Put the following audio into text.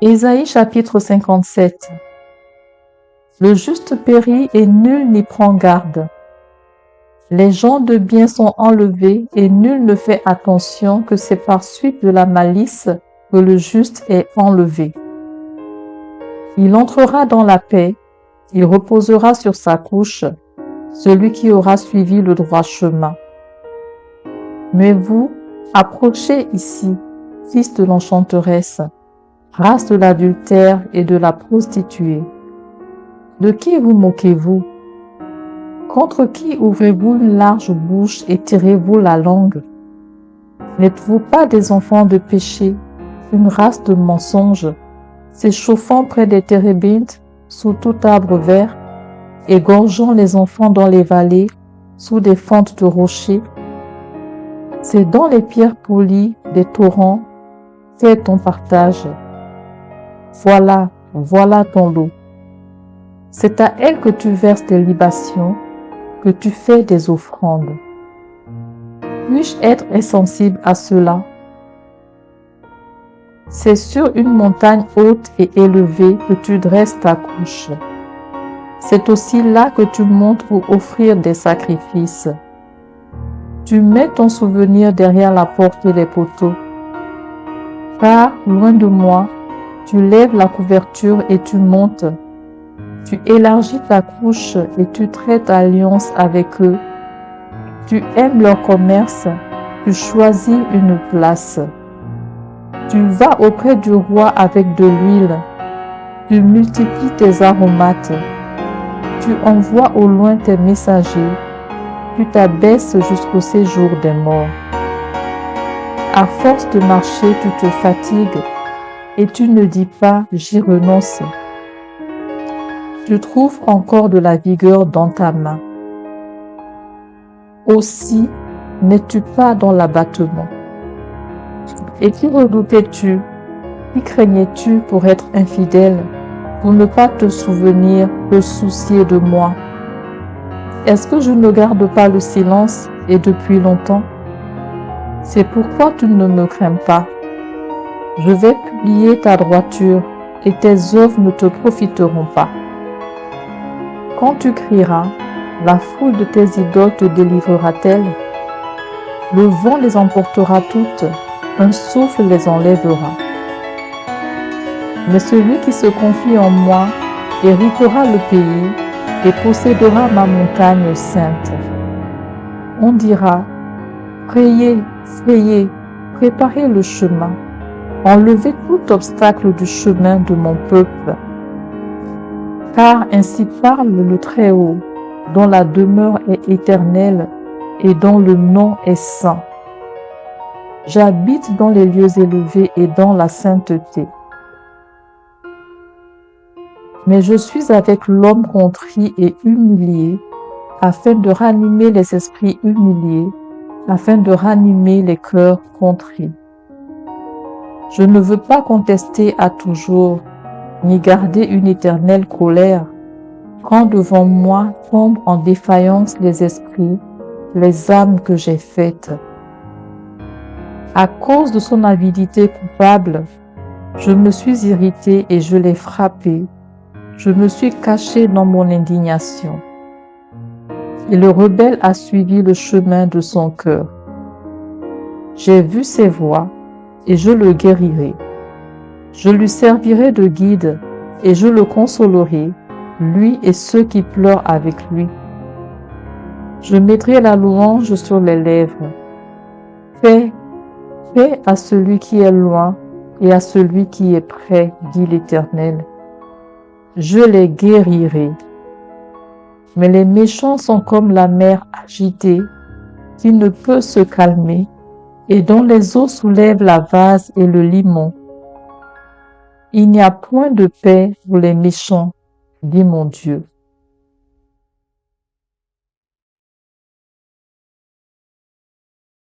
Ésaïe chapitre 57. Le juste périt et nul n'y prend garde. Les gens de bien sont enlevés et nul ne fait attention que c'est par suite de la malice que le juste est enlevé. Il entrera dans la paix, il reposera sur sa couche, celui qui aura suivi le droit chemin. Mais vous, approchez ici, fils de l'enchanteresse, race de l'adultère et de la prostituée. De qui vous moquez-vous? Contre qui ouvrez-vous une large bouche et tirez-vous la langue? N'êtes-vous pas des enfants de péché, une race de mensonges, s'échauffant près des térébintes, sous tout arbre vert, égorgeant les enfants dans les vallées, sous des fentes de rochers? C'est dans les pierres polies des torrents qu'est ton partage. Voilà, voilà ton lot. C'est à elle que tu verses des libations, que tu fais des offrandes. Puis-je être insensible à cela? C'est sur une montagne haute et élevée que tu dresses ta couche. C'est aussi là que tu montes pour offrir des sacrifices. Tu mets ton souvenir derrière la porte des poteaux. Car, loin de moi, tu lèves la couverture et tu montes. Tu élargis ta couche et tu traites alliance avec eux. Tu aimes leur commerce, tu choisis une place. Tu vas auprès du roi avec de l'huile. Tu multiplies tes aromates. Tu envoies au loin tes messagers. Tu t'abaisses jusqu'au séjour des morts. À force de marcher, tu te fatigues et tu ne dis pas « j'y renonce ». Tu trouves encore de la vigueur dans ta main. Aussi, n'es-tu pas dans l'abattement? Et qui redoutais-tu? Qui craignais-tu pour être infidèle, pour ne pas te souvenir, te soucier de moi? Est-ce que je ne garde pas le silence et depuis longtemps? C'est pourquoi tu ne me crains pas. Je vais publier ta droiture et tes œuvres ne te profiteront pas. Quand tu crieras, la foule de tes idoles te délivrera-t-elle? Le vent les emportera toutes, un souffle les enlèvera. Mais celui qui se confie en moi héritera le pays et possédera ma montagne sainte. On dira, frayez, frayez, préparez le chemin, enlevez tout obstacle du chemin de mon peuple. Car ainsi parle le Très-Haut, dont la demeure est éternelle et dont le nom est saint. J'habite dans les lieux élevés et dans la sainteté. Mais je suis avec l'homme contrit et humilié, afin de ranimer les esprits humiliés, afin de ranimer les cœurs contrits. Je ne veux pas contester à toujours, ni garder une éternelle colère, quand devant moi tombent en défaillance les esprits, les âmes que j'ai faites. À cause de son avidité coupable, je me suis irrité et je l'ai frappé. Je me suis caché dans mon indignation. Et le rebelle a suivi le chemin de son cœur. J'ai vu ses voies et je le guérirai. Je lui servirai de guide et je le consolerai, lui et ceux qui pleurent avec lui. Je mettrai la louange sur les lèvres. Paix, paix à celui qui est loin et à celui qui est près, dit l'Éternel. Je les guérirai. Mais les méchants sont comme la mer agitée, qui ne peut se calmer, et dont les eaux soulèvent la vase et le limon. Il n'y a point de paix pour les méchants, dit mon Dieu.